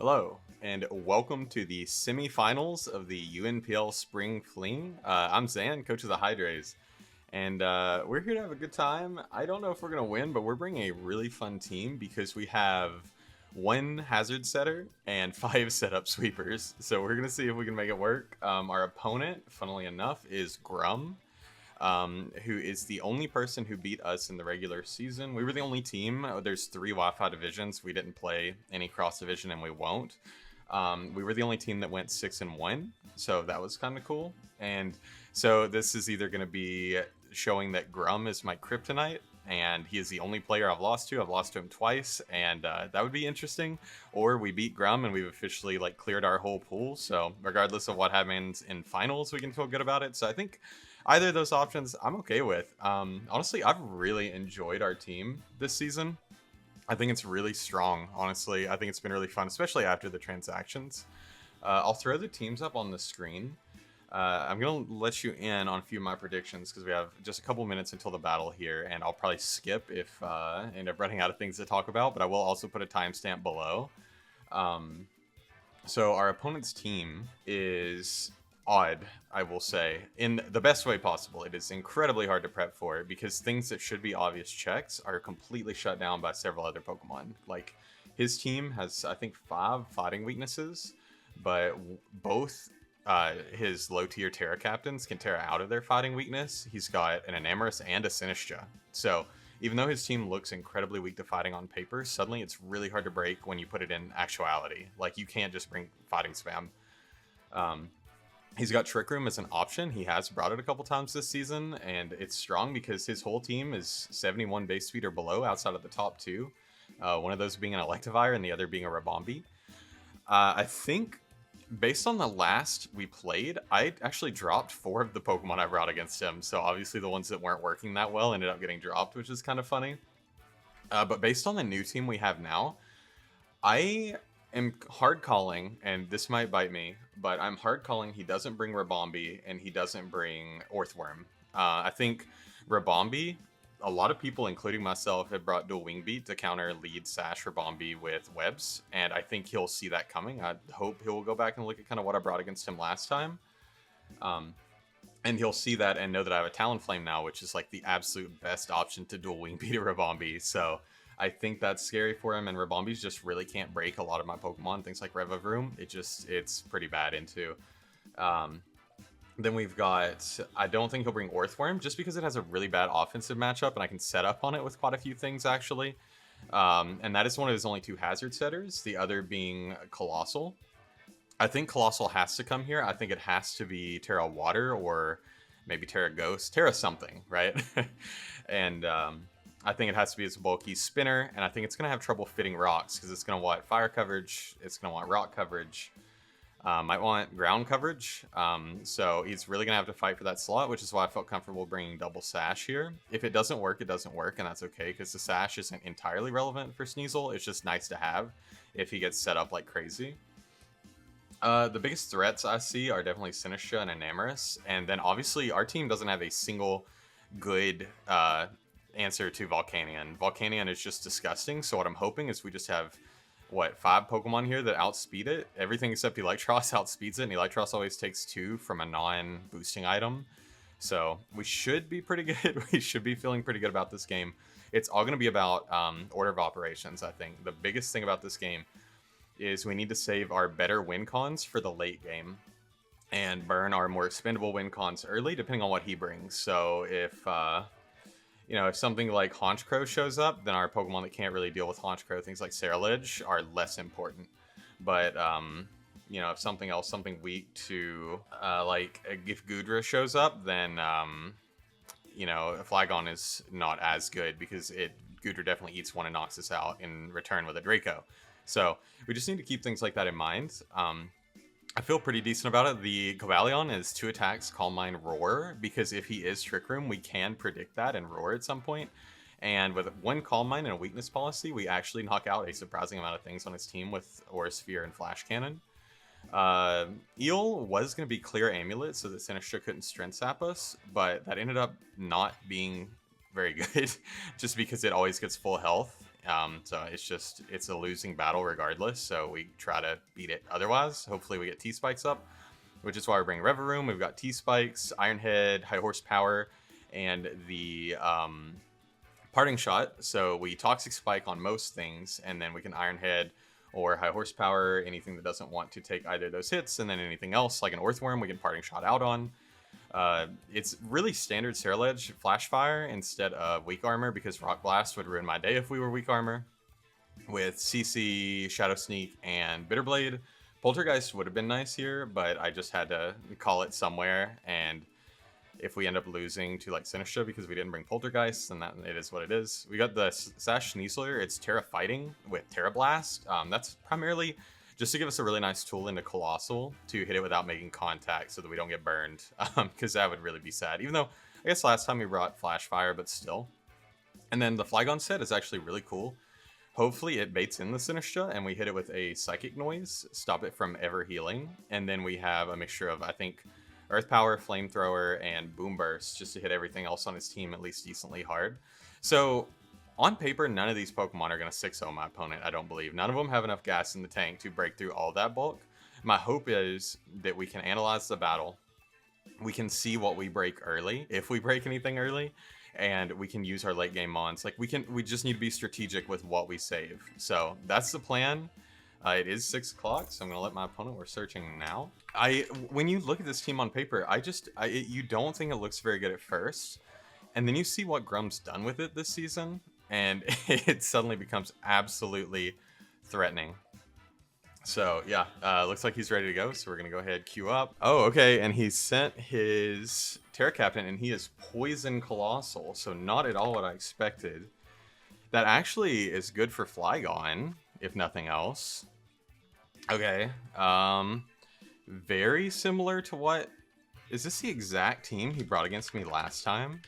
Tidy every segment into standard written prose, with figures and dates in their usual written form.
Hello, and welcome to the semifinals of the UNPL Spring Fling. I'm Zan, coach of the Hydras, and we're here to have a good time. I don't know if we're going to win, but we're bringing a really fun team because we have one hazard setter and 5 setup sweepers. So we're going to see if we can make it work. Our opponent, funnily enough, is Grum. Who is the only person who beat us in the regular season. We were the only team. There's 3 Wi-Fi divisions. We didn't play any cross division, and we won't. We were the only team that went 6-1, so that was kind of cool. And so this is either going to be showing that Grum is my kryptonite, and he is the only player I've lost to. I've lost to him twice, and that would be interesting. Or we beat Grum, and we've officially cleared our whole pool. So regardless of what happens in finals, we can feel good about it. So I think either of those options I'm okay with. Honestly, I've really enjoyed our team this season. I think it's really strong, honestly. I think it's been really fun, especially after the transactions. I'll throw the teams up on the screen. I'm going to let you in on a few of my predictions because we have just a couple minutes until the battle here, and I'll probably skip if I end up running out of things to talk about, but I will also put a timestamp below. So our opponent's team is odd, I will say, in the best way possible. It is incredibly hard to prep for because things that should be obvious checks are completely shut down by several other Pokemon. Like, his team has, I think, 5 fighting weaknesses, but both his low-tier Terra captains can Terra out of their fighting weakness. He's got an Enamorus and a Sinistcha. So even though his team looks incredibly weak to fighting on paper, suddenly it's really hard to break when you put it in actuality. Like, you can't just bring fighting spam. He's got Trick Room as an option. He has brought it a couple times this season, and it's strong because his whole team is 71 base speed or below outside of the top 2. One of those being an Electivire and the other being a Rabombi. I think, based on the last we played, I actually dropped 4 of the Pokemon I brought against him. So obviously the ones that weren't working that well ended up getting dropped, which is kind of funny. But based on the new team we have now, I am hard calling, and this might bite me, but I'm hard calling he doesn't bring Rabombi and he doesn't bring Orthworm. I think Rabombi, a lot of people, including myself, have brought Dual Wing Beat to counter lead Sash Rabombi with webs, and I think he'll see that coming. I hope he'll go back and look at kind of what I brought against him last time. And he'll see that and know that I have a Talonflame now, which is like the absolute best option to Dual Wing Beat a Rabombi. So I think that's scary for him, and Rabombis just really can't break a lot of my Pokemon. Things like Revavroom, it's pretty bad into. Then we've got, I don't think he'll bring Orthworm, just because it has a really bad offensive matchup, and I can set up on it with quite a few things, actually. And that is one of his only 2 hazard setters, the other being Colossal. I think Colossal has to come here. I think it has to be Terra Water or maybe Terra Ghost, Terra something, right? And I think it has to be its bulky spinner, and I think it's going to have trouble fitting rocks because it's going to want fire coverage, it's going to want rock coverage, might want ground coverage. So he's really going to have to fight for that slot, which is why I felt comfortable bringing double Sash here. If it doesn't work, it doesn't work, and that's okay because the Sash isn't entirely relevant for SNEASEL. It's just nice to have if he gets set up like crazy. The biggest threats I see are definitely Sinistcha and Enamorus, and then obviously our team doesn't have a single good answer to Volcanion. Volcanion is just disgusting, so what I'm hoping is we just have, 5 Pokemon here that outspeed it? Everything except Eelektross outspeeds it, and Eelektross always takes 2 from a non-boosting item. So we should be pretty good. We should be feeling pretty good about this game. It's all going to be about order of operations, I think. The biggest thing about this game is we need to save our better win cons for the late game and burn our more expendable win cons early, depending on what he brings. So if if something like Honchkrow shows up, then our Pokemon that can't really deal with Honchkrow, things like Ceruledge, are less important. But, if something else, something weak to, if Goodra shows up, then, Flygon is not as good because Goodra definitely eats one and knocks us out in return with a Draco. So we just need to keep things like that in mind. I feel pretty decent about it. The Cobalion is 2 attacks, Calm Mind, Roar, because if he is Trick Room, we can predict that and Roar at some point. And with 1 Calm Mind and a Weakness Policy, we actually knock out a surprising amount of things on his team with Aura Sphere and Flash Cannon. Eel was going to be Clear Amulet so that Sinistcha couldn't Strength Sap us, but that ended up not being very good just because it always gets full health. So it's a losing battle regardless. So we try to beat it otherwise. Hopefully we get T-Spikes up, which is why we're bringing Reverie. We've got T-Spikes, Iron Head, High Horsepower, and the Parting Shot. So we Toxic Spike on most things, and then we can Iron Head or High Horsepower, anything that doesn't want to take either of those hits, and then anything else, like an Earthworm, we can Parting Shot out on. It's really standard Ceruledge Flash Fire instead of Weak Armor, because Rock Blast would ruin my day if we were Weak Armor. With CC, Shadow Sneak, and Bitterblade, Poltergeist would have been nice here, but I just had to call it somewhere, and if we end up losing to like Sinistra because we didn't bring Poltergeist, then that it is what it is. We got the Sash SNEASEL. It's Terra Fighting with Terra Blast. That's primarily just to give us a really nice tool into Colossal to hit it without making contact so that we don't get burned, because that would really be sad. Even though I guess last time we brought Flash Fire, but still. And then the Flygon set is actually really cool. Hopefully it baits in the Sinistra and we hit it with a Psychic Noise, stop it from ever healing. And then we have a mixture of, I think, Earth Power, Flamethrower, and Boom Burst, just to hit everything else on his team at least decently hard. So on paper, none of these Pokemon are going to 6-0 my opponent, I don't believe. None of them have enough gas in the tank to break through all that bulk. My hope is that we can analyze the battle. We can see what we break early, if we break anything early, and we can use our late game mons. Like we just need to be strategic with what we save. So that's the plan. It is 6 o'clock, so I'm gonna let my opponent. We're searching now. When you look at this team on paper, you don't think it looks very good at first, and then you see what Grum's done with it this season, and it suddenly becomes absolutely threatening. So yeah, looks like he's ready to go. So we're gonna go ahead, queue up. Oh, okay, and he sent his Terra Captain, and he is Poison Colossal, so not at all what I expected. That actually is good for Flygon, if nothing else. Okay, very similar to what... Is this the exact team he brought against me last time?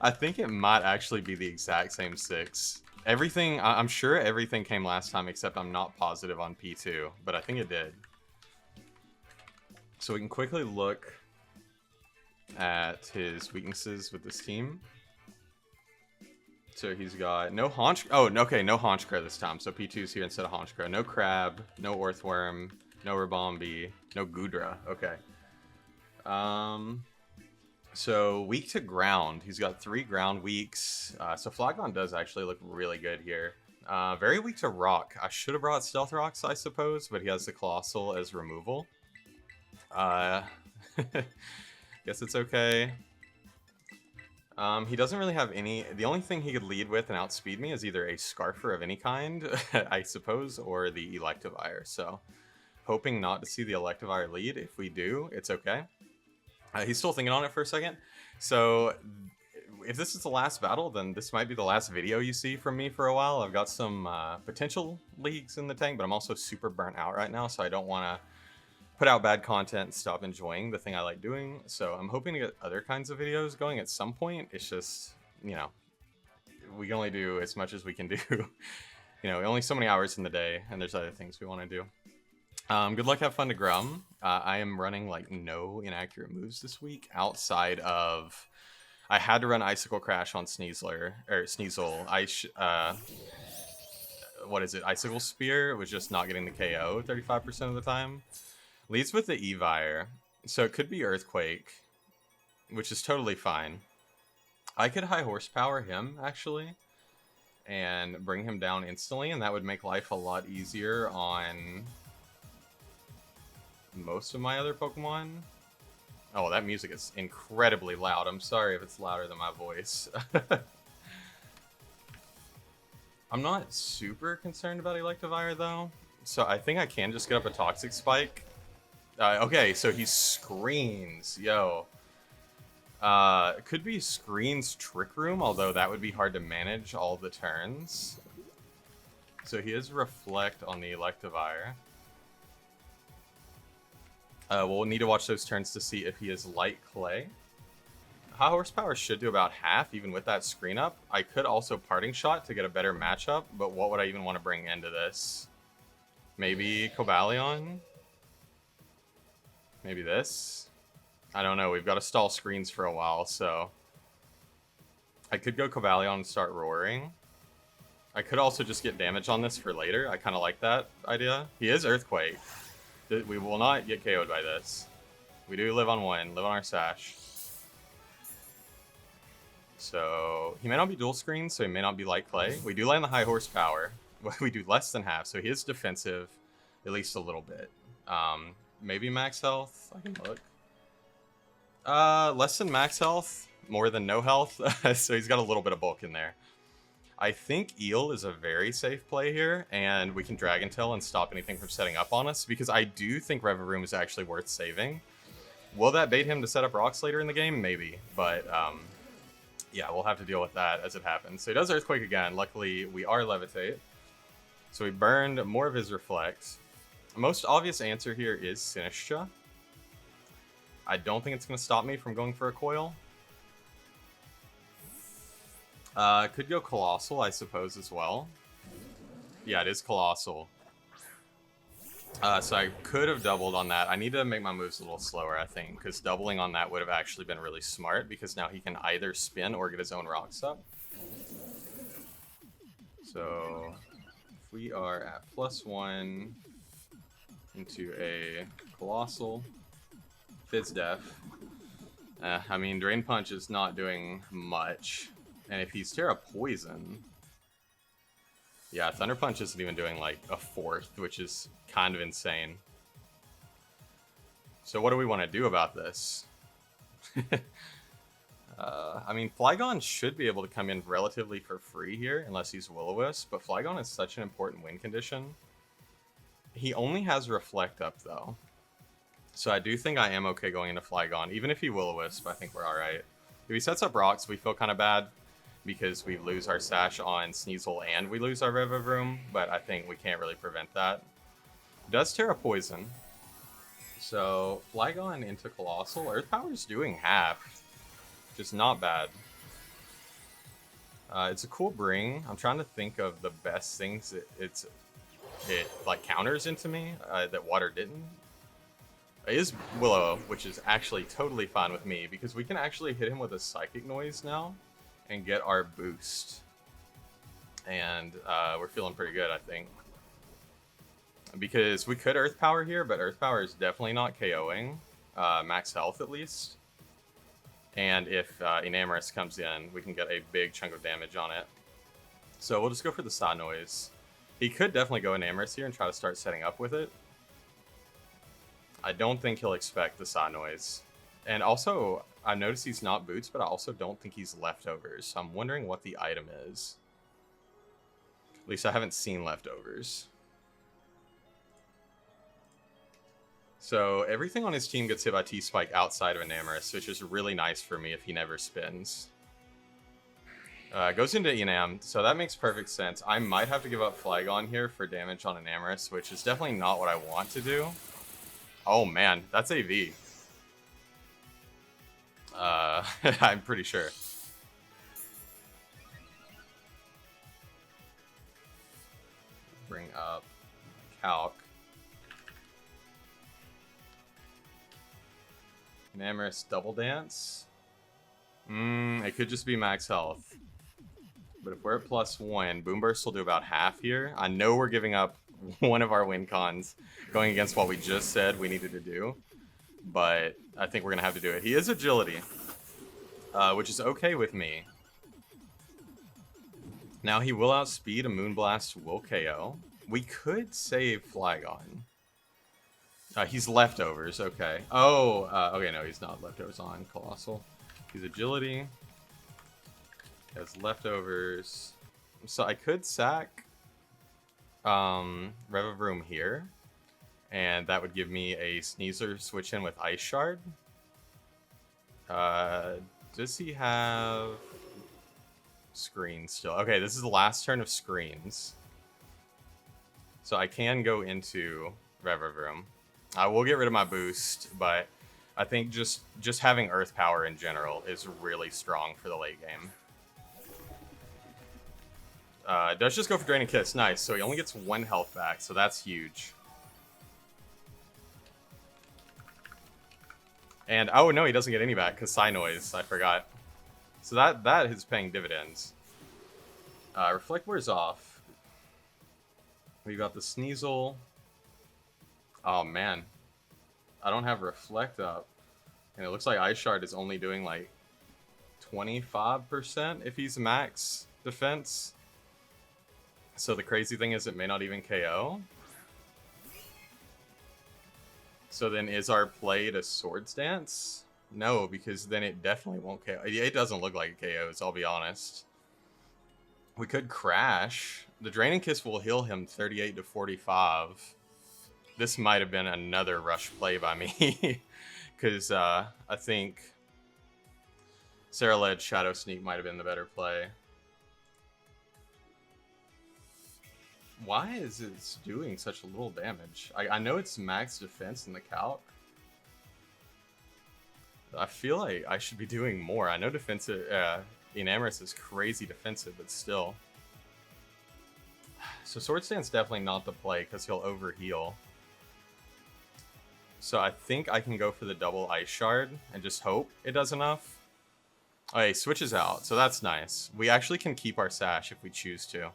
I think it might actually be the exact same 6. Everything, I'm sure everything came last time, except I'm not positive on P2, but I think it did. So we can quickly look at his weaknesses with this team. So he's got no Haunch... Oh, okay, no Haunchcrow this time. So P2's here instead of Haunchcrow. No Crab, no Earthworm, no Rabombi, no Goodra. Okay. So weak to ground. He's got 3 ground weaks. So Flygon does actually look really good here. Very weak to rock. I should have brought Stealth Rocks, I suppose, but he has the Colossal as removal. Guess it's okay. He doesn't really have any... The only thing he could lead with and outspeed me is either a Scarfer of any kind, I suppose, or the Electivire. So, hoping not to see the Electivire lead. If we do, it's okay. He's still thinking on it for a second. So, if this is the last battle, then this might be the last video you see from me for a while. I've got some potential leagues in the tank, but I'm also super burnt out right now, so I don't want to put out bad content and stop enjoying the thing I like doing. So I'm hoping to get other kinds of videos going at some point. It's just, you know, we can only do as much as we can do. You know, only so many hours in the day, and there's other things we want to do. Good luck, have fun to Grum. I am running like no inaccurate moves this week outside of... I had to run Icicle Crash on SNEASEL. What is it? Icicle Spear was just not getting the KO 35% of the time. Leads with the Evire, so it could be Earthquake, which is totally fine. I could High Horsepower him, actually, and bring him down instantly, and that would make life a lot easier on most of my other Pokemon. Oh, that music is incredibly loud. I'm sorry if it's louder than my voice. I'm not super concerned about Electivire, though, so I think I can just get up a Toxic Spike. Okay, so he screens. Yo. It could be screens Trick Room, although that would be hard to manage all the turns. So he is Reflect on the Electivire. We'll need to watch those turns to see if he is Light Clay. High Horsepower should do about half, even with that screen up. I could also Parting Shot to get a better matchup, but what would I even want to bring into this? Maybe Cobalion? Maybe this? I don't know. We've got to stall screens for a while, so... I could go Cavalion and start roaring. I could also just get damage on this for later. I kind of like that idea. He is Earthquake. We will not get KO'd by this. We do live on one, live on our Sash. So he may not be dual screen, so he may not be light clay. We do land the high horsepower. We do less than half, so he is defensive, at least a little bit. Maybe max health. I can look. Less than max health, more than no health. So he's got a little bit of bulk in there. I think Eel is a very safe play here, and we can Dragon Tail and stop anything from setting up on us, because I do think Reveroom is actually worth saving. Will that bait him to set up rocks later in the game? Maybe, but yeah, we'll have to deal with that as it happens. So he does Earthquake again. Luckily, we are Levitate. So we burned more of his Reflect. The most obvious answer here is Sinistra. I don't think it's going to stop me from going for a Coil. Could go Colossal, I suppose, as well. Yeah, it is Colossal. So I could have doubled on that. I need to make my moves a little slower, I think, because doubling on that would have actually been really smart, because now he can either spin or get his own rocks up. So if we are at +1 into a Colossal, Fizz Def. I mean, Drain Punch is not doing much. And if he's Terra Poison... Yeah, Thunder Punch isn't even doing like a fourth, which is kind of insane. So what do we want to do about this? I mean, Flygon should be able to come in relatively for free here, unless he's Will-O-Wisp, but Flygon is such an important win condition. He only has Reflect up, though. So I do think I am okay going into Flygon. Even if he Will-O-Wisp, I think we're alright. If he sets up rocks, we feel kind of bad, because we lose our Sash on Sneasel and we lose our Rev-Room, but I think we can't really prevent that. Does Terra Poison. So, Flygon into Colossal. Earth Power's doing half. Just not bad. It's a cool bring. I'm trying to think of the best things it like counters into me that Water didn't. It is Willow, which is actually totally fine with me, because we can actually hit him with a Psychic Noise now and get our boost. And we're feeling pretty good, I think. Because we could Earth Power here, but Earth Power is definitely not KOing. Max health, at least. And if Enamorous comes in, we can get a big chunk of damage on it. So we'll just go for the Saw Noise. He could definitely go Enamorous here and try to start setting up with it. I don't think he'll expect the Saw Noise. And also, I noticed he's not Boots, but I also don't think he's Leftovers. So I'm wondering what the item is. At least I haven't seen Leftovers. So everything on his team gets hit by T-Spike outside of Enamorous, which is really nice for me if he never spins. Goes into Enam, so that makes perfect sense. I might have to give up Flygon here for damage on Enamorous, which is definitely not what I want to do. Oh man, that's AV. I'm pretty sure. Bring up Calc. Enamorous Double Dance. It could just be max health. But if we're at +1, Boom Burst will do about half here. I know we're giving up one of our win cons going against what we just said we needed to do. But I think we're going to have to do it. He is Agility, which is okay with me. Now he will outspeed, a Moonblast will KO. We could save Flygon. He's Leftovers, okay. Oh, okay, no, he's not Leftovers on Colossal. He's Agility. He has Leftovers. So I could sack Rev-Room here. And that would give me a Sneasel switch in with Ice Shard. Does he have Screens still? Okay, this is the last turn of Screens. So I can go into Rev-Room. I will get rid of my boost, but I think just having Earth Power in general is really strong for the late game. Does just go for Drain and Kiss. Nice. So he only gets 1 health back, so that's huge. And, oh no, he doesn't get any back, because Psy Noise. I forgot. So that is paying dividends. Reflect wears off. We got the SNEASEL. Oh man, I don't have Reflect up, and it looks like Ice Shard is only doing like 25% if he's max defense. So the crazy thing is, it may not even KO. So then, is our play to Swords Dance? No, because then it definitely won't KO. It doesn't look like it KOs, I'll be honest. We could Crash. The Draining Kiss will heal him 38 to 45. This might have been another rush play by me. Because I think Sarah Ledge Shadow Sneak might have been the better play. Why is it doing such little damage? I know it's max defense in the calc. I feel like I should be doing more. I know defensive Enamorous is crazy defensive, but still. So Sword Stand's definitely not the play because he'll overheal. So I think I can go for the double Ice Shard and just hope it does enough. Oh, he switches out, so that's nice. We actually can keep our Sash if we choose to.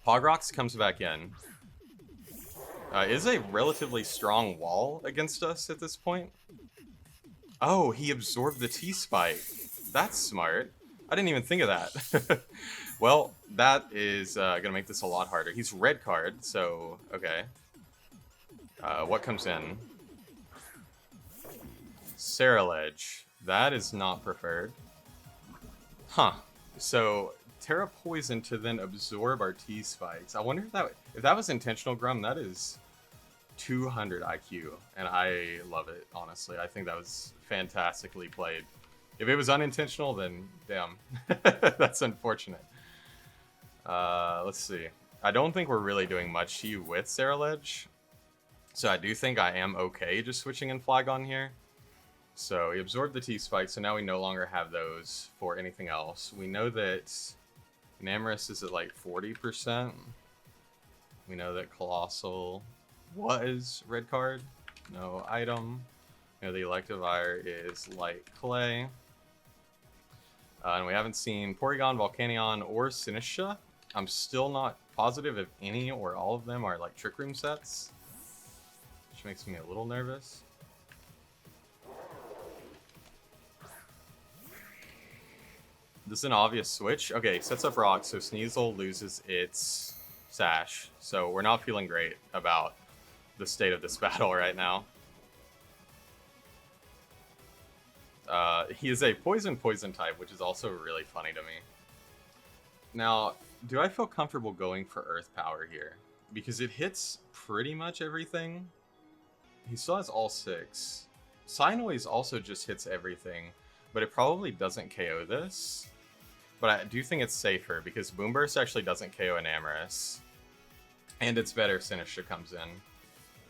Pogrox comes back in. Is a relatively strong wall against us at this point. Oh, he absorbed the T-Spike. That's smart. I didn't even think of that. Well, that is going to make this a lot harder. He's red card, so okay. What comes in? Sarah Ledge. That is not preferred. Huh. So Terra Poison to then absorb our T-Spikes. I wonder if that was intentional, Grum. That is 200 IQ, and I love it, honestly. I think that was fantastically played. If it was unintentional, then damn. That's unfortunate. Let's see. I don't think we're really doing much to you with Sarah Ledge, so I do think I am okay just switching in Flygon here. So he absorbed the T-Spike, so now we no longer have those for anything else. We know that Enamorous is at like 40%. We know that Colossal was red card, no item. You know, the Electivire is light clay. And we haven't seen Porygon, Volcanion, or Sinistra. I'm still not positive if any or all of them are like Trick Room sets, which makes me a little nervous. This is an obvious switch. Okay, sets up Rock, so SNEASEL loses its Sash. So we're not feeling great about the state of this battle right now. He is a poison type, which is also really funny to me. Now, do I feel comfortable going for Earth Power here? Because it hits pretty much everything. He still has all 6. Psynoise also just hits everything, but it probably doesn't KO this. But I do think it's safer because Boomburst actually doesn't KO Enamorous. And it's better if Sinistra comes in.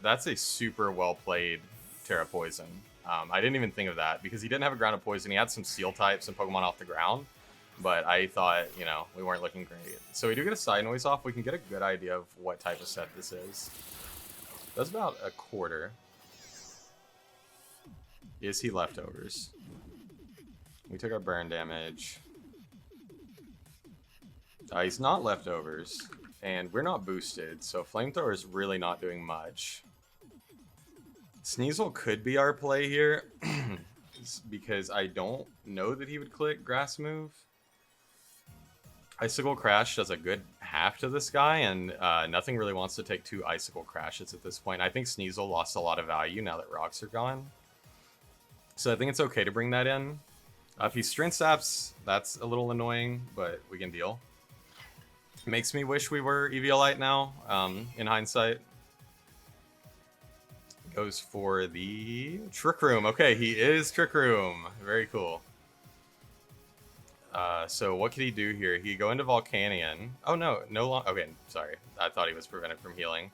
That's a super well played Terra Poison. I didn't even think of that because he didn't have a Ground of Poison. He had some Steel types and Pokemon off the ground. But I thought, you know, we weren't looking great. So we do get a Psynoise off. We can get a good idea of what type of set this is. That's about a quarter. Is he leftovers? We took our burn damage. He's not leftovers, and we're not boosted, so Flamethrower is really not doing much. SNEASEL could be our play here, because I don't know that he would click Grass Move. Icicle Crash does a good half to this guy, and nothing really wants to take 2 Icicle Crashes at this point. I think SNEASEL lost a lot of value now that rocks are gone. So I think it's okay to bring that in. If he Strength Saps, that's a little annoying, but we can deal. Makes me wish we were Eviolite now, in hindsight. Goes for the Trick Room. Okay, he is Trick Room. Very cool. So what could he do here? He could go into Volcanion. Oh no, okay, sorry. I thought he was prevented from healing.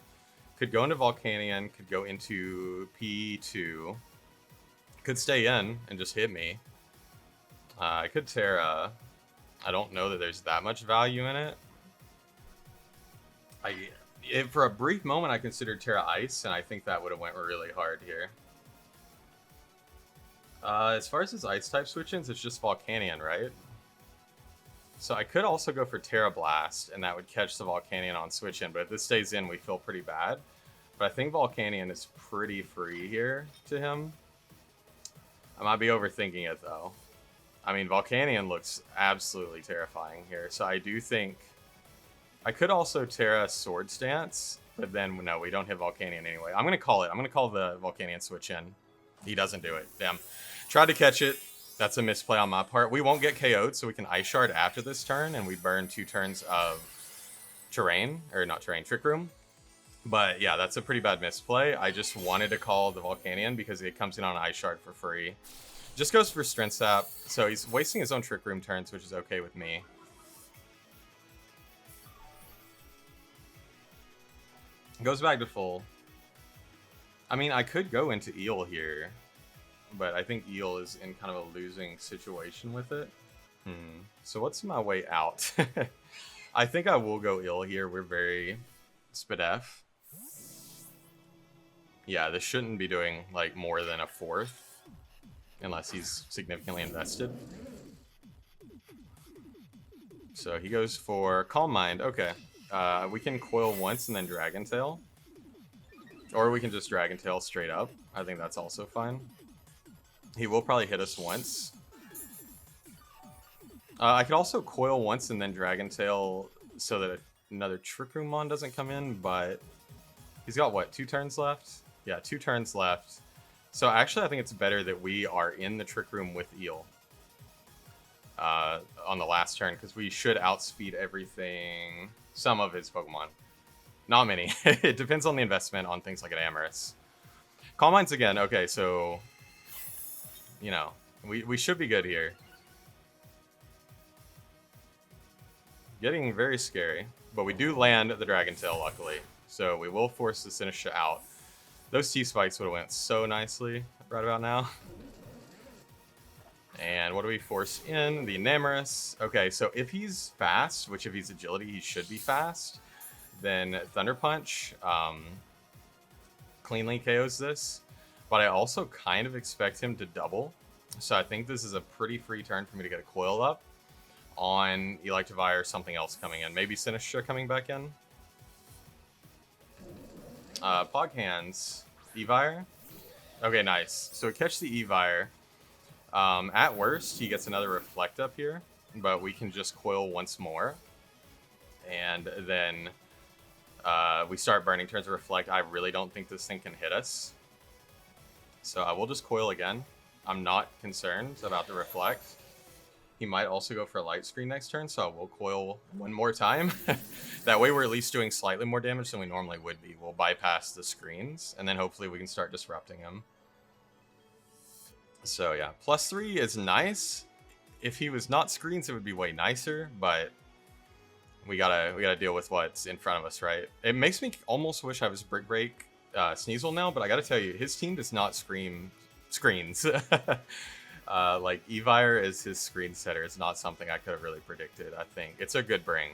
Could go into Volcanion, could go into P2. Could stay in and just hit me. I could Terra. I don't know that there's that much value in it. For a brief moment, I considered Terra Ice, and I think that would have went really hard here. As far as his ice type switch-ins, it's just Volcanion, right? So I could also go for Terra Blast, and that would catch the Volcanion on switch-in, but if this stays in, we feel pretty bad. But I think Volcanion is pretty free here to him. I might be overthinking it, though. I mean, Volcanion looks absolutely terrifying here, so I do think... I could also Terra Sword Stance, but then, no, we don't hit Volcanion anyway. I'm going to call it. I'm going to call the Volcanion switch-in. He doesn't do it. Damn. Tried to catch it. That's a misplay on my part. We won't get KO'd, so we can Ice Shard after this turn, and we burn 2 turns of Terrain, or not Terrain, Trick Room. But yeah, that's a pretty bad misplay. I just wanted to call the Volcanion because it comes in on Ice Shard for free. Just goes for Strength Sap, so he's wasting his own Trick Room turns, which is okay with me. Goes back to full. I mean, I could go into Eel here, but I think Eel is in kind of a losing situation with it. So what's my way out? I think I will go Eel here. We're very Spadef. Yeah, this shouldn't be doing like more than a 4th, unless he's significantly invested. So he goes for Calm Mind. Okay. We can Coil once and then Dragon Tail. Or we can just Dragon Tail straight up. I think that's also fine. He will probably hit us once. I could also Coil once and then Dragon Tail so that another Trick Room Mon doesn't come in, but he's got, what, 2 turns left? Yeah, 2 turns left. So actually, I think it's better that we are in the Trick Room with Eel on the last turn, because we should outspeed everything, some of his Pokemon. Not many. It depends on the investment on things like an Amorous. Calm Minds again. Okay, so, you know, we should be good here. Getting very scary, but we do land the Dragon Tail, luckily. So we will force the Sinistra out. Those T-Spikes would have went so nicely right about now. And what do we force in? The Namorous. Okay, so if he's fast, which if he's agility, he should be fast, then Thunder Punch cleanly KOs this. But I also kind of expect him to double. So I think this is a pretty free turn for me to get a Coil up on Electivire or something else coming in. Maybe Sinistra coming back in. Pog Hands. Evire. Okay, nice. So catch the Evire. At worst, he gets another Reflect up here, but we can just Coil once more. And then we start burning turns of Reflect. I really don't think this thing can hit us. So I will just Coil again. I'm not concerned about the Reflect. He might also go for a Light Screen next turn, so I will Coil one more time. That way we're at least doing slightly more damage than we normally would be. We'll bypass the screens, and then hopefully we can start disrupting him. So yeah, +3 is nice. If he was not screens, it would be way nicer, but we gotta deal with what's in front of us, right? It makes me almost wish I was Brick Break SNEASEL now, but I gotta tell you, his team does not scream screens. Like, Evire as his screen setter is not something I could have really predicted, I think. It's a good bring.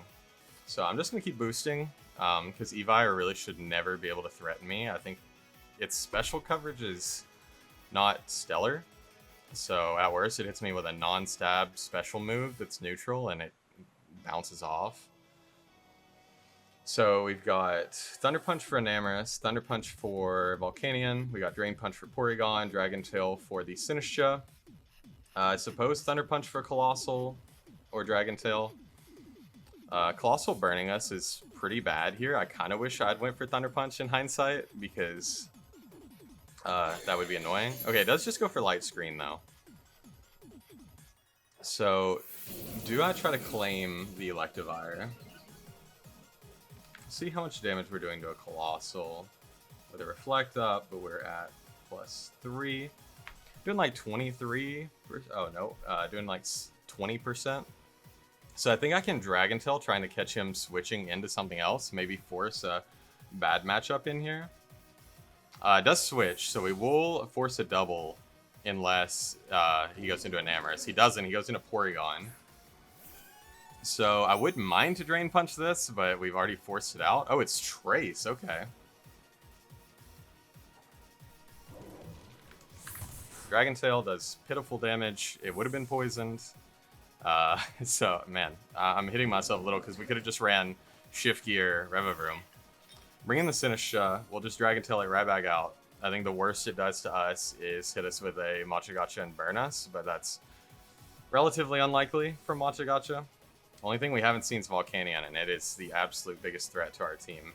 So I'm just going to keep boosting, because Evire really should never be able to threaten me. I think its special coverage is not stellar. So at worst, it hits me with a non-stab special move that's neutral, and it bounces off. So we've got Thunder Punch for Enamorous, Thunder Punch for Volcanion, we got Drain Punch for Porygon, Dragon Tail for the Sinistra. I suppose Thunder Punch for Colossal or Dragon Tail. Colossal burning us is pretty bad here. I kind of wish I'd went for Thunder Punch in hindsight, because that would be annoying. Okay, it does just go for Light Screen, though. So, do I try to claim the Electivire? See how much damage we're doing to a Colossal with a Reflect up, but we're at +3. Doing like 23%. Oh no, doing like 20%. So I think I can Dragon Tail, trying to catch him switching into something else. Maybe force a bad matchup in here. It does switch, so we will force a double unless he goes into an Amorous. He doesn't, he goes into Porygon. So I wouldn't mind to Drain Punch this, but we've already forced it out. Oh, it's Trace, okay. Dragon Tail does pitiful damage. It would have been poisoned. So, man, I'm hitting myself a little because we could have just ran Shift Gear, Revavroom. Bring in the Sinistra. We'll just Dragon Tail it right back out. I think the worst it does to us is hit us with a Machagacha and burn us, but that's relatively unlikely from Machagacha. Only thing we haven't seen is Volcanion, and it is the absolute biggest threat to our team.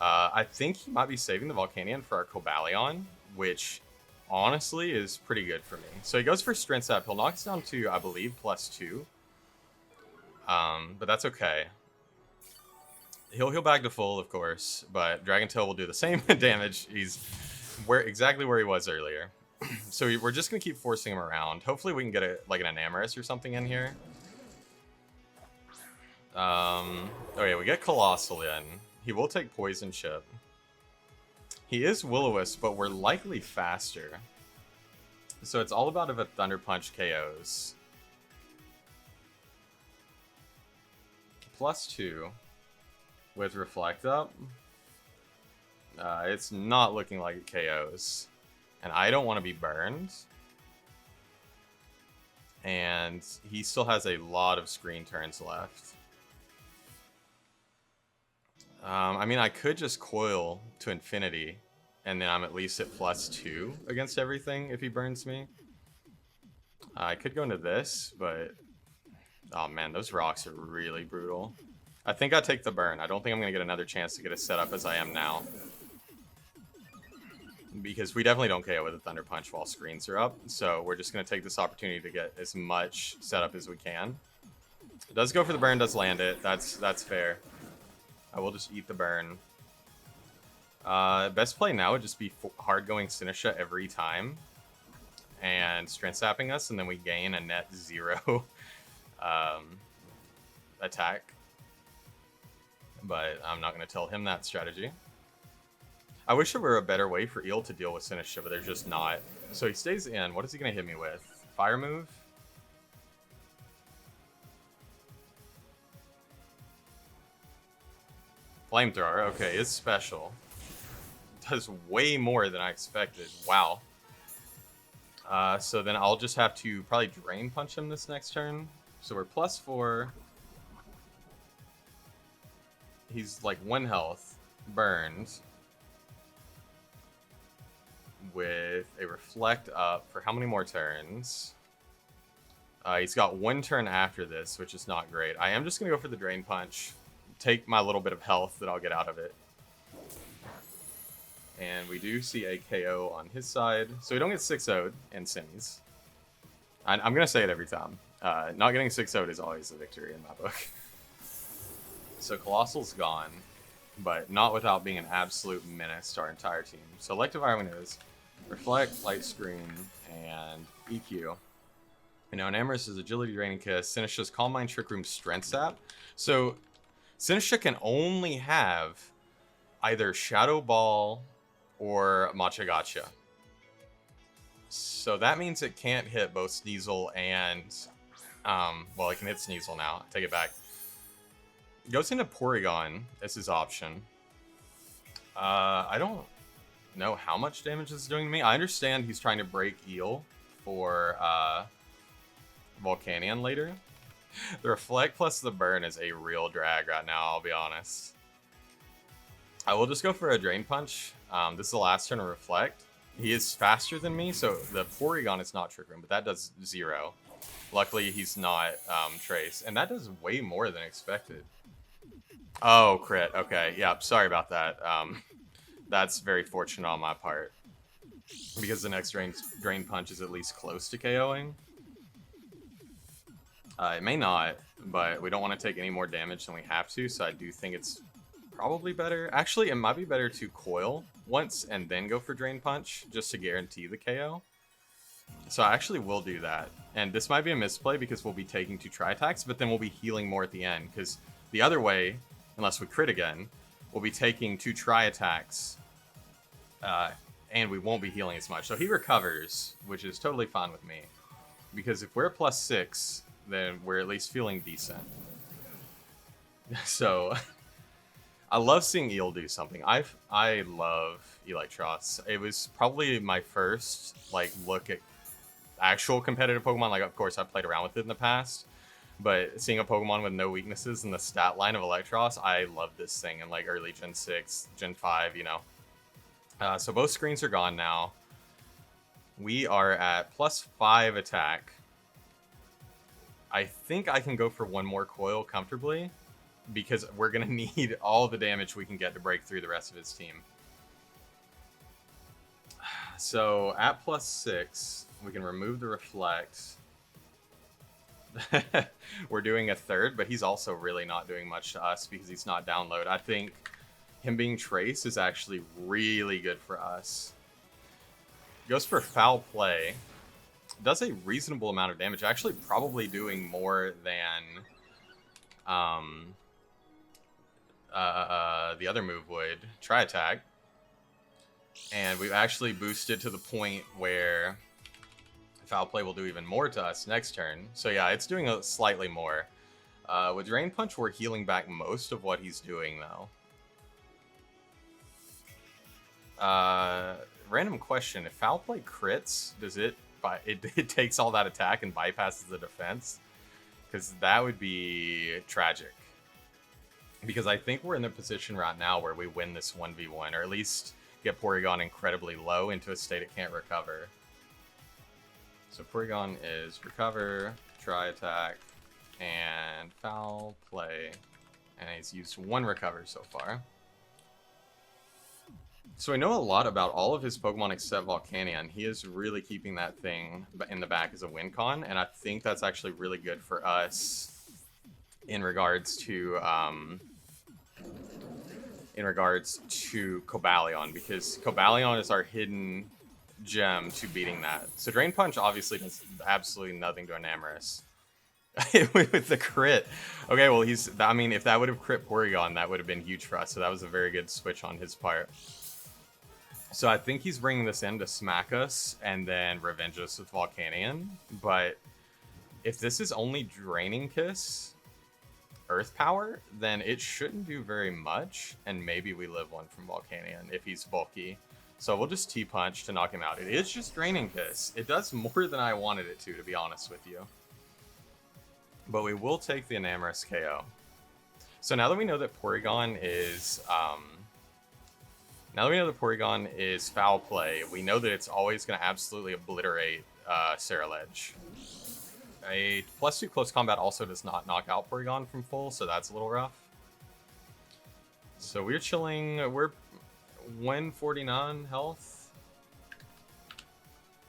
I think he might be saving the Volcanion for our Cobalion, which honestly is pretty good for me. So he goes for Strength Sap. He'll knock us down to, I believe, +2. But that's okay. He'll heal back to full, of course, but Dragon Tail will do the same damage. He's exactly where he was earlier. So we're just going to keep forcing him around. Hopefully we can get like an Enamorus or something in here. Okay, we get Colossal in. He will take Poison Chip. He is Will-O-Wisp, but we're likely faster. So it's all about if a Thunder Punch KOs. +2 with Reflect up. It's not looking like it KOs. And I don't want to be burned. And he still has a lot of screen turns left. I mean, I could just coil to infinity, and then I'm at least at +2 against everything if he burns me. I could go into this, but... oh man, those rocks are really brutal. I think I take the burn. I don't think I'm going to get another chance to get as set up as I am now. Because we definitely don't KO with a Thunder Punch while screens are up, so we're just going to take this opportunity to get as much setup as we can. It does go for the burn, does land it. That's fair. I will just eat the burn. Best play now would just be hard-going Sinistra every time. And Strength Sapping us, and then we gain a net 0 attack. But I'm not going to tell him that strategy. I wish there were a better way for Eel to deal with Sinistra, but there's just not. So he stays in. What is he going to hit me with? Fire move? Flamethrower, okay, is special. Does way more than I expected. Wow. So then I'll just have to probably Drain Punch him this next turn. So we're +4. He's like 1 health. Burned. With a Reflect up for how many more turns? He's got 1 turn after this, which is not great. I am just going to go for the Drain Punch. Take my little bit of health that I'll get out of it. And we do see a KO on his side. So we don't get 6-0'd in semis. I'm going to say it every time. Not getting 6-0'd is always a victory in my book. So Colossal's gone, but not without being an absolute menace to our entire team. So Electivire Winners, Reflect, Light Screen, and EQ. You know, Enamorus is Agility, Draining Kiss. Sinistra's Calm Mind, Trick Room, Strength Sap. So Sinistra can only have either Shadow Ball or Machagacha. So that means it can't hit both SNEASEL and... well, it can hit SNEASEL now. Take it back. Goes into Porygon as his option. I don't know how much damage this is doing to me. I understand he's trying to break Eel for Volcanion later. The Reflect plus the Burn is a real drag right now, I'll be honest. I will just go for a Drain Punch. This is the last turn of Reflect. He is faster than me, so the Porygon is not Trick Room, but that does 0. Luckily, he's not Trace, and that does way more than expected. Oh, crit. Okay, yeah, sorry about that. That's very fortunate on my part. Because the next Drain Punch is at least close to KOing. It may not, but we don't want to take any more damage than we have to, so I do think it's probably better. Actually, it might be better to coil once and then go for Drain Punch, just to guarantee the KO. So I actually will do that. And this might be a misplay because we'll be taking 2 Tri-Attacks, but then we'll be healing more at the end, because the other way, unless we crit again, we'll be taking 2 Tri-Attacks, and we won't be healing as much. So he recovers, which is totally fine with me. Because if we're at +6, then we're at least feeling decent. So, I love seeing Eel do something. I love Electros. It was probably my first like look at actual competitive Pokemon. Like, of course, I've played around with it in the past, but seeing a Pokemon with no weaknesses in the stat line of Electros, I love this thing in like early Gen 6, Gen 5, you know. So both screens are gone now. We are at +5 attack. I think I can go for one more coil comfortably, because we're going to need all the damage we can get to break through the rest of his team. So at +6, we can remove the Reflect. We're doing a third, but he's also really not doing much to us because he's not download. I think him being Trace is actually really good for us. Goes for Foul Play. Does a reasonable amount of damage. Actually, probably doing more than the other move would. Try Attack. And we've actually boosted to the point where Foul Play will do even more to us next turn. So yeah, it's doing a slightly more. With Drain Punch, we're healing back most of what he's doing, though. Random question: if Foul Play crits, does it takes all that attack and bypasses the defense? Because that would be tragic. Because I think we're in the position right now where we win this 1v1, or at least get Porygon incredibly low into a state it can't recover. So Porygon is Recover, Try Attack, and Foul Play. And he's used one Recover so far. So I know a lot about all of his Pokemon except Volcanion. He is really keeping that thing in the back as a win con, and I think that's actually really good for us in regards to Cobalion, because Cobalion is our hidden gem to beating that. So Drain Punch obviously does absolutely nothing to Enamorus. With the crit. Okay, well, I mean, if that would have crit Porygon, that would have been huge for us, so that was a very good switch on his part. So I think he's bringing this in to smack us and then revenge us with Volcanion. But if this is only Draining Kiss, Earth Power, then it shouldn't do very much. And maybe we live one from Volcanion if he's bulky. So we'll just T-Punch to knock him out. It is just Draining Kiss. It does more than I wanted it to be honest with you. But we will take the Enamorus KO. So now that we know that Porygon is... Now that we know that Porygon is Foul Play, we know that it's always going to absolutely obliterate Ceruledge. A +2 close combat also does not knock out Porygon from full, so that's a little rough. So we're chilling. We're 149 health.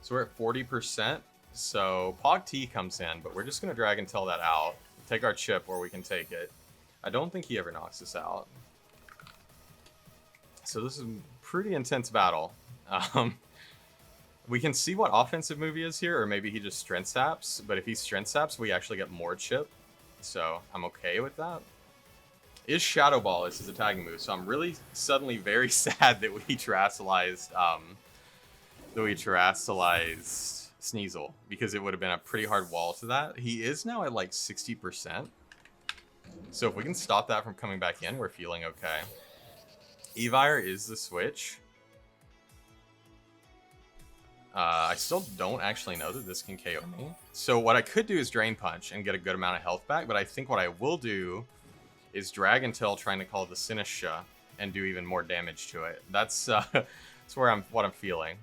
So we're at 40%. So Pog T comes in, but we're just going to Dragon Tail that out. Take our chip where we can take it. I don't think he ever knocks us out. So this is a pretty intense battle. We can see what offensive move he is here, or maybe he just Strength Saps. But if he Strength Saps, we actually get more chip. So I'm okay with that. Is Shadow Ball is his attacking move, so I'm really suddenly very sad that we terastallized Sneasel, because it would have been a pretty hard wall to that. He is now at like 60%. So if we can stop that from coming back in, we're feeling okay. Evire is the switch. I still don't actually know that this can KO me. So what I could do is Drain Punch and get a good amount of health back, but I think what I will do is Dragon Tail trying to call the Sinistra and do even more damage to it. That's what I'm feeling.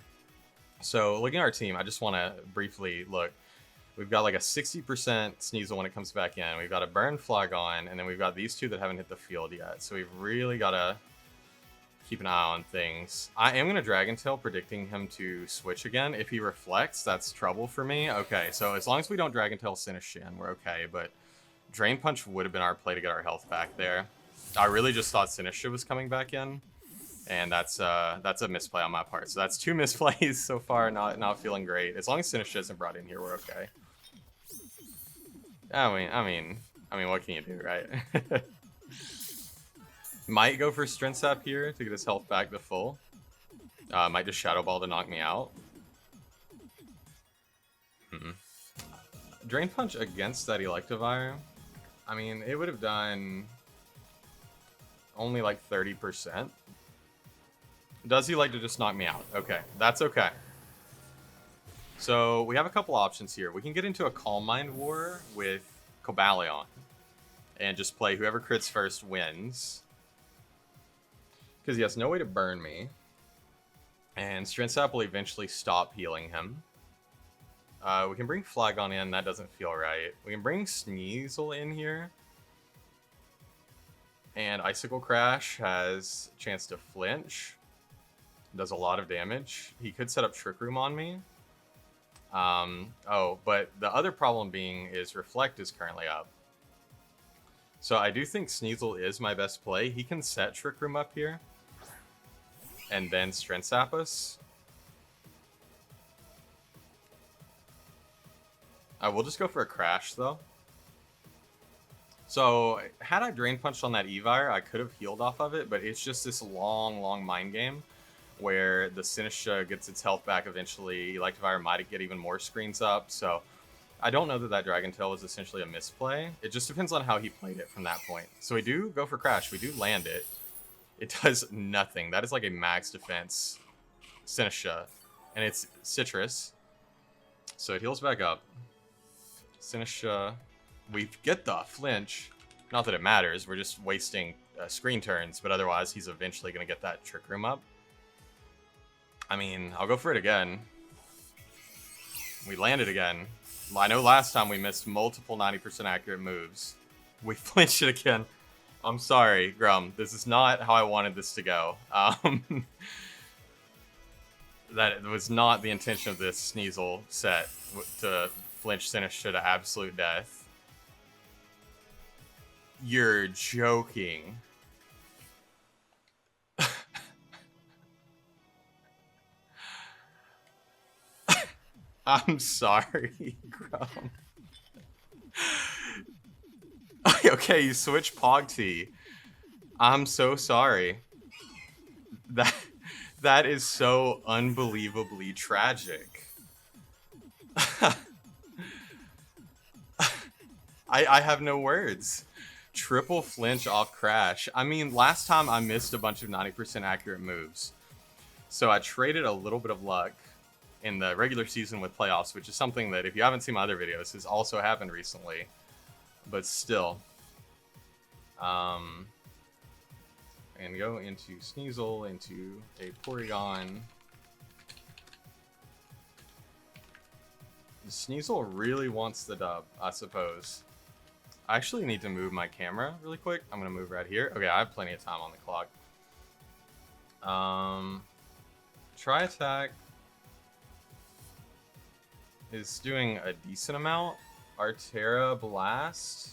So looking at our team, I just want to briefly look. We've got like a 60% Sneasel when it comes back in. We've got a Burn Flagon, and then we've got these two that haven't hit the field yet. So we've really got to keep an eye on things. I am going to Dragon Tail, predicting him to switch again. If he reflects, that's trouble for me. Okay, so as long as we don't Dragon Tail Sinistra, we're okay, but Drain Punch would have been our play to get our health back there. I really just thought Sinistra was coming back in, and that's a misplay on my part. So that's 2 misplays so far, not feeling great. As long as Sinistra isn't brought in here, we're okay. I mean, what can you do, right? Might go for Strength Sap here to get his health back to full. Might just Shadow Ball to knock me out. Drain Punch against that Electivire. I mean, it would have done Only like 30%. Does he like to just knock me out? Okay, that's okay. So we have a couple options here. We can get into a Calm Mind War with Cobalion and just play whoever crits first wins. Because he has no way to burn me. And Strength Sap will eventually stop healing him. We can bring Flagon in. That doesn't feel right. We can bring SNEASEL in here. And Icicle Crash has a chance to flinch. Does a lot of damage. He could set up Trick Room on me. Oh, but the other problem being is Reflect is currently up. So I do think SNEASEL is my best play. He can set Trick Room up here. And then Strength Sap us. I will just go for a Crash, though. So, had I Drain Punched on that Evire, I could have healed off of it, but it's just this long, long mind game where the Sinistra gets its health back eventually. Electivire might get even more screens up, so I don't know that that Dragon Tail was essentially a misplay. It just depends on how he played it from that point. So we do go for Crash. We do land it. It does nothing. That is like a max defense Sinistra, and it's Citrus. So it heals back up. Sinistra. We get the flinch. Not that it matters. We're just wasting screen turns, but otherwise he's eventually going to get that Trick Room up. I mean, I'll go for it again. We landed again. I know last time we missed multiple 90% accurate moves. We flinched it again. I'm sorry, Grum. This is not how I wanted this to go. That was not the intention of this SNEASEL set, to flinch Sinistra to absolute death. You're joking. I'm sorry, Grum. Okay, you switch Pogty. I'm so sorry. That is so unbelievably tragic. I have no words. Triple flinch off Crash. I mean, last time I missed a bunch of 90% accurate moves. So I traded a little bit of luck in the regular season with playoffs, which is something that, if you haven't seen my other videos, has also happened recently. But still. And go into SNEASEL, into a Porygon. SNEASEL really wants the dub, I suppose. I actually need to move my camera really quick. I'm going to move right here. Okay, I have plenty of time on the clock. Tri Attack is doing a decent amount. Artera Blast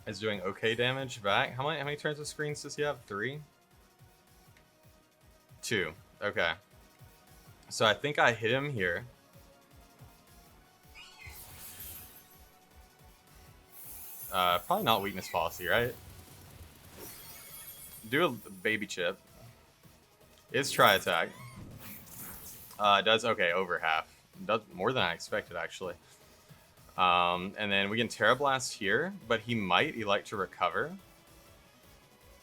is doing okay damage back. How many turns of screens does he have? 3? 2. Okay. So I think I hit him here. Probably not weakness policy, right? Do a baby chip. Is Tri Attack. Does okay, over half. Does more than I expected, actually. And then we can Terra Blast here, but he might elect to recover.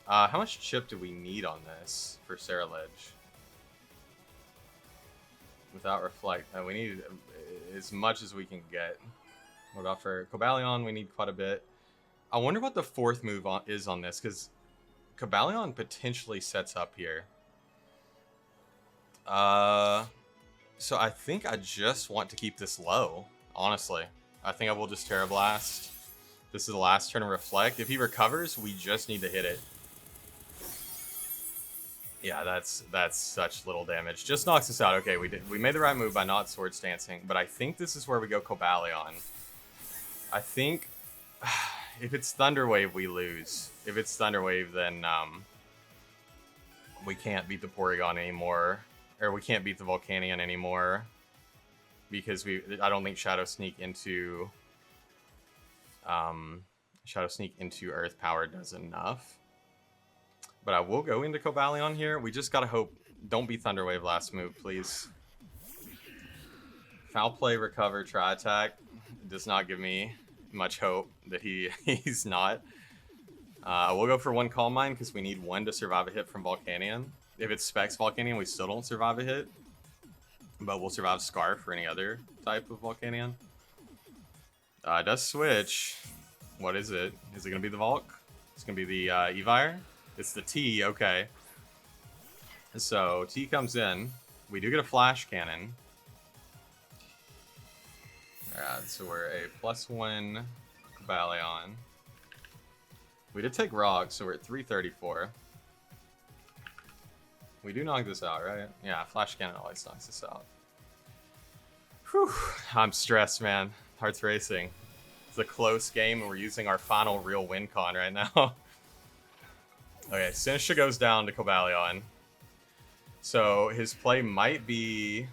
How much chip do we need on this for Sarah Ledge? Without Reflect, we need as much as we can get. What about for Cobalion? We need quite a bit. I wonder what the fourth move is on this, because Cobalion potentially sets up here. So I think I just want to keep this low, honestly. I think I will just Terra Blast. This is the last turn of Reflect. If he recovers, we just need to hit it. Yeah, that's such little damage. Just knocks us out. Okay, we made the right move by not Swords Dancing, but I think this is where we go Cobalion. I think if it's Thunder Wave, we lose. If it's Thunder Wave, then we can't beat the Porygon anymore, or we can't beat the Volcanion anymore, because I don't think Shadow Sneak into Earth Power does enough. But I will go into Cobalion here. We just gotta hope. Don't be Thunder Wave last move, please. Foul Play, Recover, Tri Attack does not give me much hope that he's not. We'll go for one Calm Mind because we need one to survive a hit from Volcanion. If it's Specs Volcanion, we still don't survive a hit. But we'll survive Scarf or any other type of Volcanion. It does switch. What is it? Is it going to be the Volk? It's going to be the Evire? It's the T, okay. So T comes in. We do get a Flash Cannon. Alright, so we're a +1 Cobalion. We did take Rock, so we're at 334. We do knock this out, right? Yeah, Flash Cannon always knocks this out. Whew, I'm stressed, man. Heart's racing. It's a close game, and we're using our final real win con right now. Okay, Sinistra goes down to Cobalion. So his play might be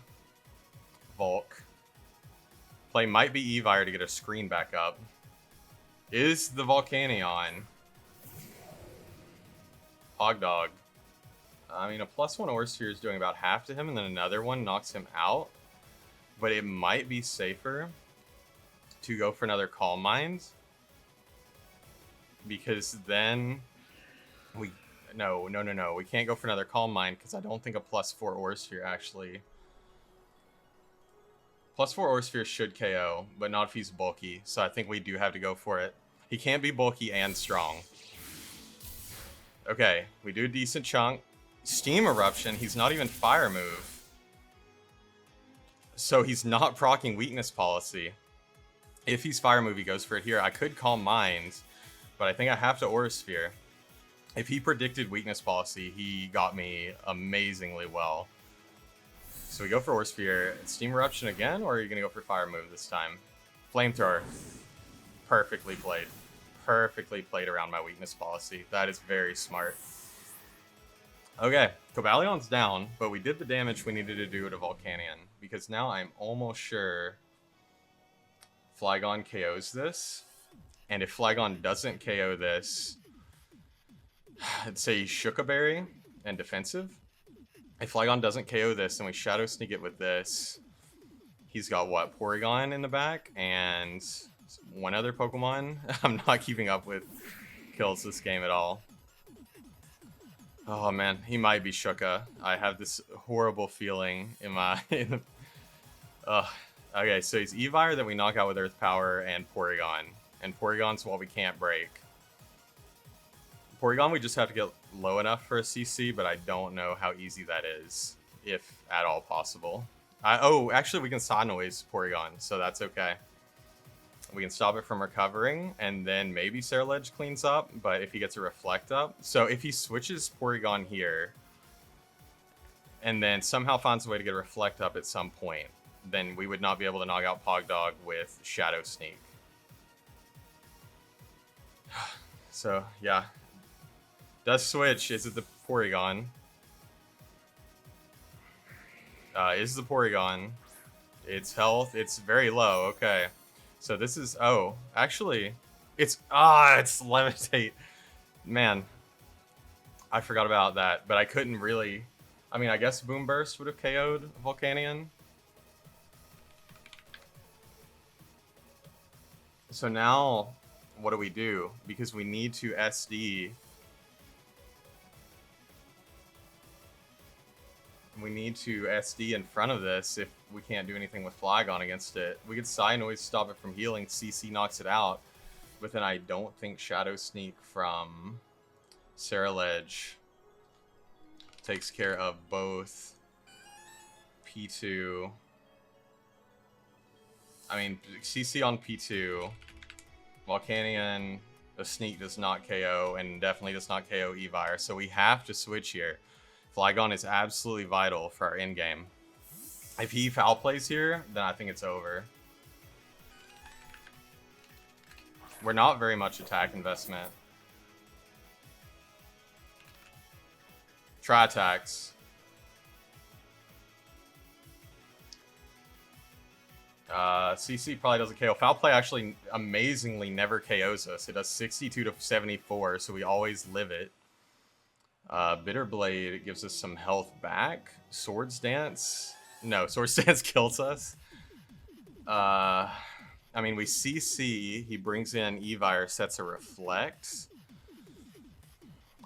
Volk. Play might be Evire to get a screen back up. Is the Volcanion Hogdog? I mean, a +1 Aursphere is doing about half to him, and then another one knocks him out. But it might be safer to go for another Calm Mind, because then we... No. We can't go for another Calm Mind, because I don't think a +4 Aursphere actually... +4 Aursphere should KO, but not if he's bulky, so I think we do have to go for it. He can't be bulky and strong. Okay, we do a decent chunk. Steam Eruption, he's not even Fire Move. So he's not proccing Weakness Policy. If he's Fire Move, he goes for it here. I could Calm Mind, but I think I have to Aurasphere. If he predicted Weakness Policy, he got me amazingly well. So we go for Aurasphere. Steam Eruption again, or are you going to go for Fire Move this time? Flamethrower. Perfectly played. Perfectly played around my Weakness Policy. That is very smart. Okay, Cobalion's down, but we did the damage we needed to do to Volcanion, because now I'm almost sure Flygon KOs this. And if Flygon doesn't KO this, I'd say Shuka Berry and defensive. If Flygon doesn't KO this, then we Shadow Sneak it with this. He's got, what, Porygon in the back? And one other Pokemon? I'm not keeping up with kills this game at all. Oh, man. He might be Shuka. I have this horrible feeling in my... Okay, so he's Evire that we knock out with Earth Power and Porygon. And Porygon's what we can't break. Porygon, we just have to get low enough for a CC, but I don't know how easy that is, if at all possible. Oh, actually, we can Saw Noise Porygon, so that's okay. We can stop it from recovering, and then maybe Ceruledge cleans up, but if he gets a Reflect up... So if he switches Porygon here, and then somehow finds a way to get a Reflect up at some point, then we would not be able to knock out Pogdog with Shadow Sneak. So, yeah. Does switch. Is it the Porygon? Is the Porygon. Its health, it's very low. Okay. So this is... Oh, actually, it's... it's Levitate. Man. I forgot about that, but I couldn't really... I mean, I guess Boom Burst would have KO'd Volcanion. So now, what do? Because we need to SD... We need to SD in front of this if we can't do anything with Flygon against it. We could Psy Noise stop it from healing. CC knocks it out. But then I don't think Shadow Sneak from Ceruledge takes care of both P2. I mean, CC on P2. Volcanion, the Sneak does not KO, and definitely does not KO Evire. So we have to switch here. Flygon is absolutely vital for our endgame. If he foul plays here, then I think it's over. We're not very much attack investment. Try attacks. CC probably doesn't KO. Foul play actually amazingly never KOs us. It does 62 to 74, so we always live it. Bitter Blade gives us some health back. Swords Dance? No, Swords Dance kills us. I mean, we CC, he brings in Evire, sets a Reflect.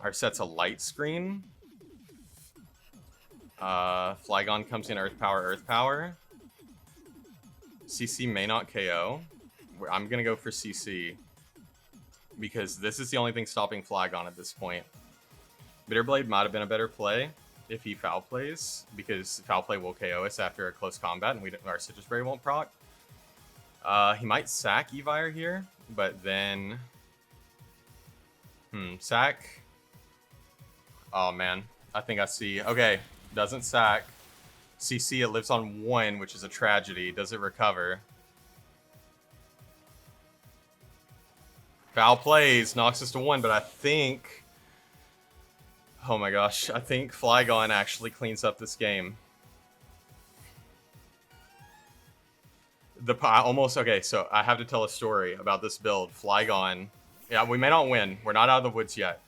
Our set's a light screen. Flygon comes in Earth Power, Earth Power. CC may not KO. I'm going to go for CC. Because this is the only thing stopping Flygon at this point. Bitterblade might have been a better play if he foul plays. Because foul play will KO us after a close combat. And our Citrus Berry won't proc. He might sack Evire here. But then... sack. Oh, man. I think I see. Okay. Doesn't sack. CC, it lives on 1, which is a tragedy. Does it recover? Foul plays. Knocks us to 1, but I think... Oh my gosh. I think Flygon actually cleans up this game. Okay, so I have to tell a story about this build. Flygon... Yeah, we may not win. We're not out of the woods yet.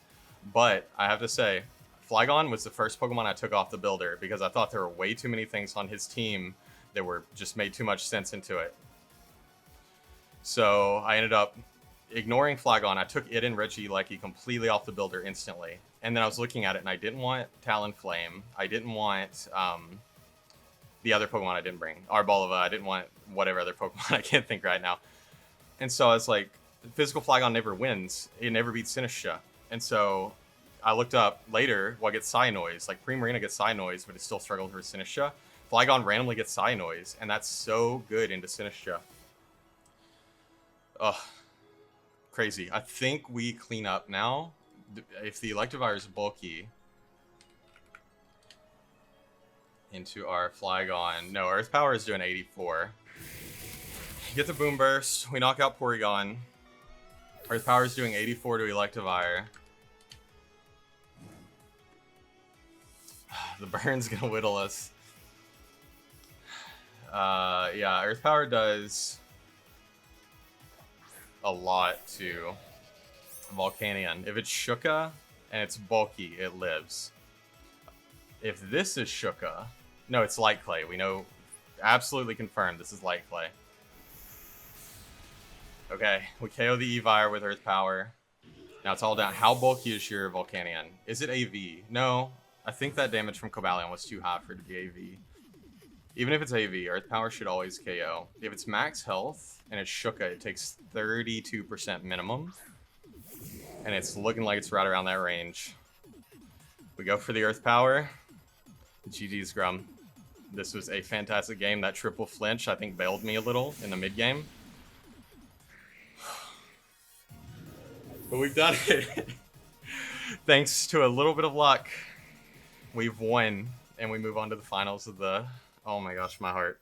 But I have to say, Flygon was the first Pokemon I took off the builder because I thought there were way too many things on his team that were just made too much sense into it. So I ended up ignoring Flygon. I took it and Regieleki completely off the builder instantly. And then I was looking at it and I didn't want Talonflame. I didn't want the other Pokemon I didn't bring. Arboliva. I didn't want whatever other Pokemon I can't think right now. And so I was like, Physical Flygon never wins. It never beats Sinistcha. And so I looked up later what gets Psynoise. Like Primarina gets Psynoise, but it still struggled for Sinistcha. Flygon randomly gets Psynoise, and that's so good into Sinistcha. Ugh. Crazy. I think we clean up now. If the Electivire is bulky into our Flygon. No, Earth Power is doing 84. Get the Boom Burst. We knock out Porygon. Earth Power is doing 84 to Electivire. The burn's gonna whittle us. Yeah, Earth Power does a lot to Volcanion. If it's Shuka and it's bulky, it lives. If this is Shuka... No, it's Light Clay. We know, absolutely confirmed, this is Light Clay. Okay, we KO the Evire with Earth Power. Now it's all down. How bulky is your Volcanion? Is it AV? No, I think that damage from Cobalion was too high for it to be AV. Even if it's AV, Earth Power should always KO. If it's max health and it's Shuka, it takes 32% minimum. And it's looking like it's right around that range. We go for the Earth Power. GG's Grum. This was a fantastic game. That triple flinch, I think, bailed me a little in the mid-game. But we've done it. Thanks to a little bit of luck, we've won. And we move on to the finals of the... Oh my gosh, my heart.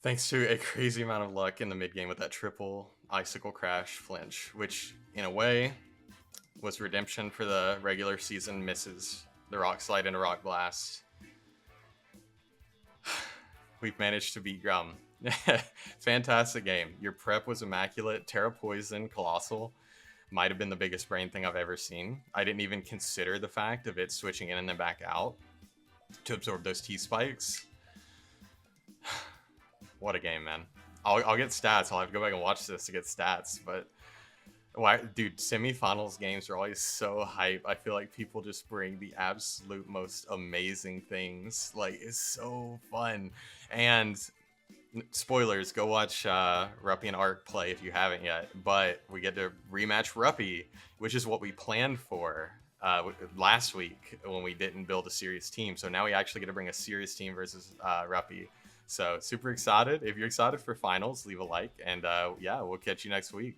Thanks to a crazy amount of luck in the mid-game with that triple Icicle Crash flinch, which, in a way, was redemption for the regular season misses. The Rock Slide into Rock Blast. We've managed to beat Grum. Fantastic game. Your prep was immaculate. Terra Poison, Colossal, might have been the biggest brain thing I've ever seen. I didn't even consider the fact of it switching in and then back out to absorb those T-spikes. What a game, man. I'll get stats. I'll have to go back and watch this to get stats, but... Dude, semifinals games are always so hype. I feel like people just bring the absolute most amazing things. Like, it's so fun. And spoilers, go watch Ruppy and Arc play if you haven't yet. But we get to rematch Ruppy, which is what we planned for last week when we didn't build a serious team. So now we actually get to bring a serious team versus Ruppy. So super excited. If you're excited for finals, leave a like. And yeah, we'll catch you next week.